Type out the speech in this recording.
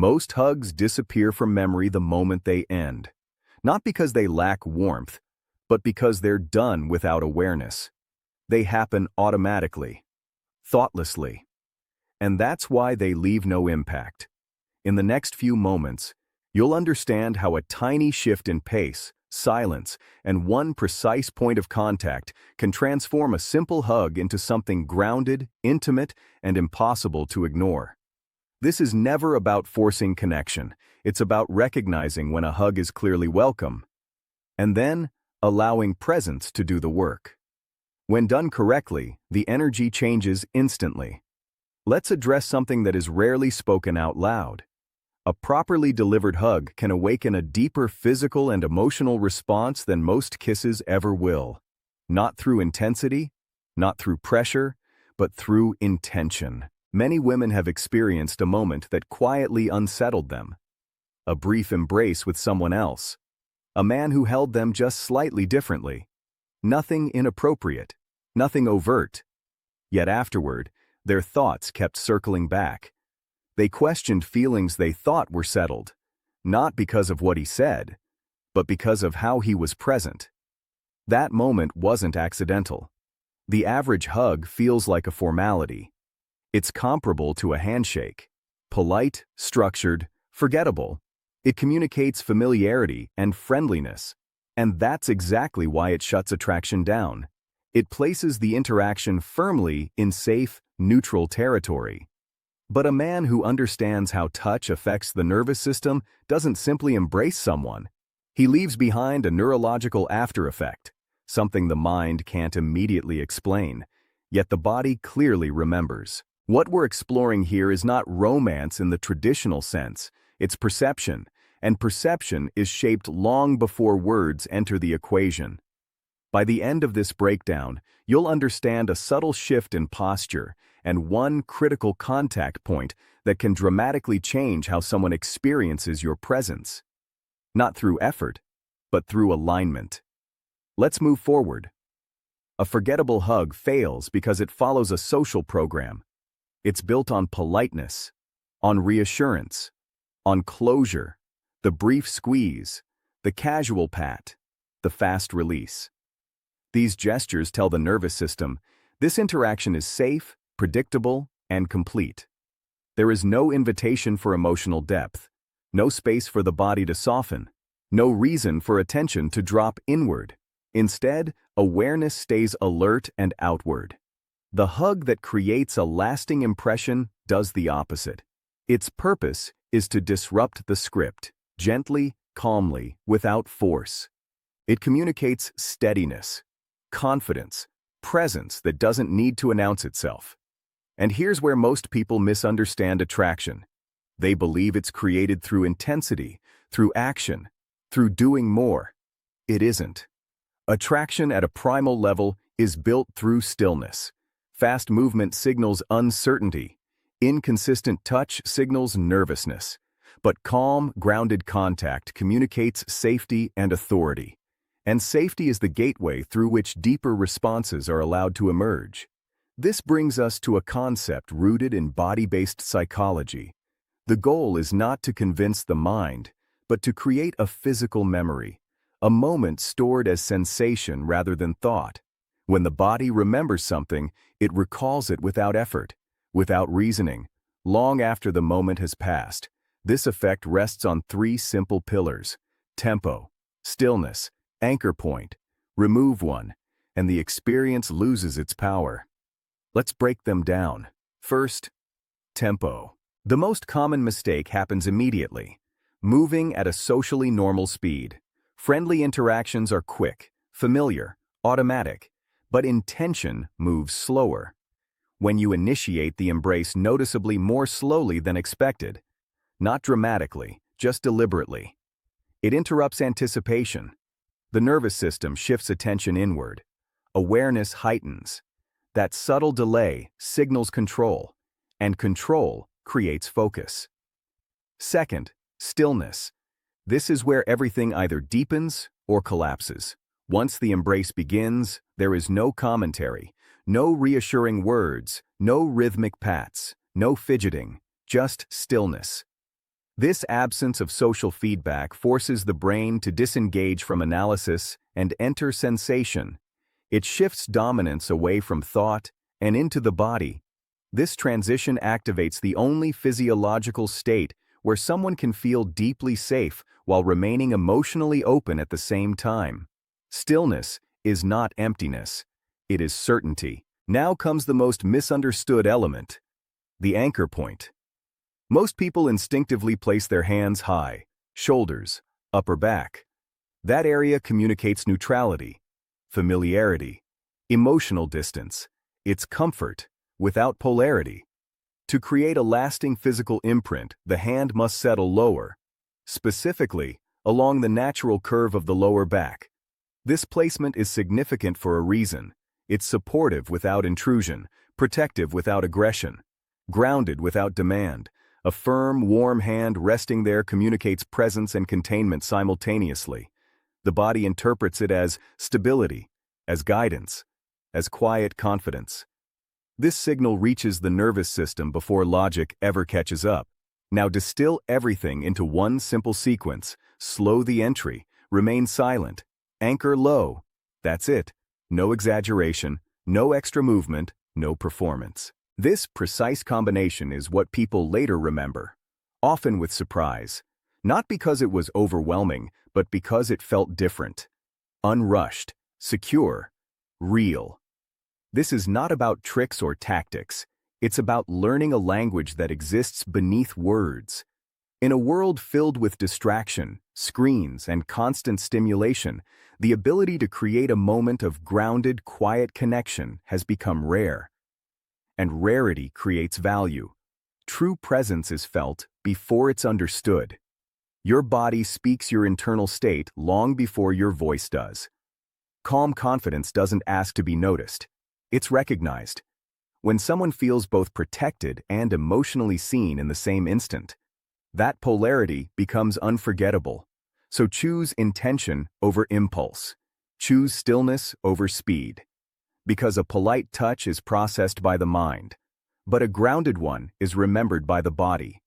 Most hugs disappear from memory the moment they end. Not because they lack warmth, but because they're done without awareness. They happen automatically, thoughtlessly. And that's why they leave no impact. In the next few moments, you'll understand how a tiny shift in pace, silence, and one precise point of contact can transform a simple hug into something grounded, intimate, and impossible to ignore. This is never about forcing connection. It's about recognizing when a hug is clearly welcome, and then allowing presence to do the work. When done correctly, the energy changes instantly. Let's address something that is rarely spoken out loud. A properly delivered hug can awaken a deeper physical and emotional response than most kisses ever will. Not through intensity, not through pressure, but through intention. Many women have experienced a moment that quietly unsettled them. A brief embrace with someone else. A man who held them just slightly differently. Nothing inappropriate, nothing overt. Yet afterward, their thoughts kept circling back. They questioned feelings they thought were settled, not because of what he said, but because of how he was present. That moment wasn't accidental. The average hug feels like a formality. It's comparable to a handshake. Polite, structured, forgettable. It communicates familiarity and friendliness. And that's exactly why it shuts attraction down. It places the interaction firmly in safe, neutral territory. But a man who understands how touch affects the nervous system doesn't simply embrace someone. He leaves behind a neurological after-effect, something the mind can't immediately explain, yet the body clearly remembers. What we're exploring here is not romance in the traditional sense, it's perception, and perception is shaped long before words enter the equation. By the end of this breakdown, you'll understand a subtle shift in posture and one critical contact point that can dramatically change how someone experiences your presence. Not through effort, but through alignment. Let's move forward. A forgettable hug fails because it follows a social program. It's built on politeness, on reassurance, on closure, the brief squeeze, the casual pat, the fast release. These gestures tell the nervous system, this interaction is safe, predictable, and complete. There is no invitation for emotional depth, no space for the body to soften, no reason for attention to drop inward. Instead, awareness stays alert and outward. The hug that creates a lasting impression does the opposite. Its purpose is to disrupt the script, gently, calmly, without force. It communicates steadiness, confidence, presence that doesn't need to announce itself. And here's where most people misunderstand attraction. They believe it's created through intensity, through action, through doing more. It isn't. Attraction at a primal level is built through stillness. Fast movement signals uncertainty. Inconsistent touch signals nervousness. But calm, grounded contact communicates safety and authority. And safety is the gateway through which deeper responses are allowed to emerge. This brings us to a concept rooted in body-based psychology. The goal is not to convince the mind, but to create a physical memory, a moment stored as sensation rather than thought. When the body remembers something, it recalls it without effort, without reasoning, long after the moment has passed. This effect rests on three simple pillars: tempo, stillness, anchor point. Remove one, and the experience loses its power. Let's break them down. First, tempo. The most common mistake happens immediately, moving at a socially normal speed. Friendly interactions are quick, familiar, automatic, but intention moves slower. When you initiate the embrace noticeably more slowly than expected, not dramatically, just deliberately. It interrupts anticipation. The nervous system shifts attention inward. Awareness heightens. That subtle delay signals control, and control creates focus. Second, stillness. This is where everything either deepens or collapses. Once the embrace begins, there is no commentary, no reassuring words, no rhythmic pats, no fidgeting, just stillness. This absence of social feedback forces the brain to disengage from analysis and enter sensation. It shifts dominance away from thought and into the body. This transition activates the only physiological state where someone can feel deeply safe while remaining emotionally open at the same time. Stillness is not emptiness. It is certainty. Now comes the most misunderstood element, the anchor point. Most people instinctively place their hands high, shoulders, upper back. That area communicates neutrality, familiarity, emotional distance. It's comfort, without polarity. To create a lasting physical imprint, the hand must settle lower, specifically along the natural curve of the lower back. This placement is significant for a reason. It's supportive without intrusion, protective without aggression, grounded without demand. A firm, warm hand resting there communicates presence and containment simultaneously. The body interprets it as stability, as guidance, as quiet confidence. This signal reaches the nervous system before logic ever catches up. Now distill everything into one simple sequence. Slow the entry, remain silent, anchor low. That's it. No exaggeration, no extra movement, no performance. This precise combination is what people later remember, often with surprise. Not because it was overwhelming, but because it felt different. Unrushed, secure, real. This is not about tricks or tactics. It's about learning a language that exists beneath words. In a world filled with distraction, screens, and constant stimulation, the ability to create a moment of grounded, quiet connection has become rare. And rarity creates value. True presence is felt before it's understood. Your body speaks your internal state long before your voice does. Calm confidence doesn't ask to be noticed. It's recognized. When someone feels both protected and emotionally seen in the same instant, that polarity becomes unforgettable. So choose intention over impulse. Choose stillness over speed. Because a polite touch is processed by the mind, but a grounded one is remembered by the body.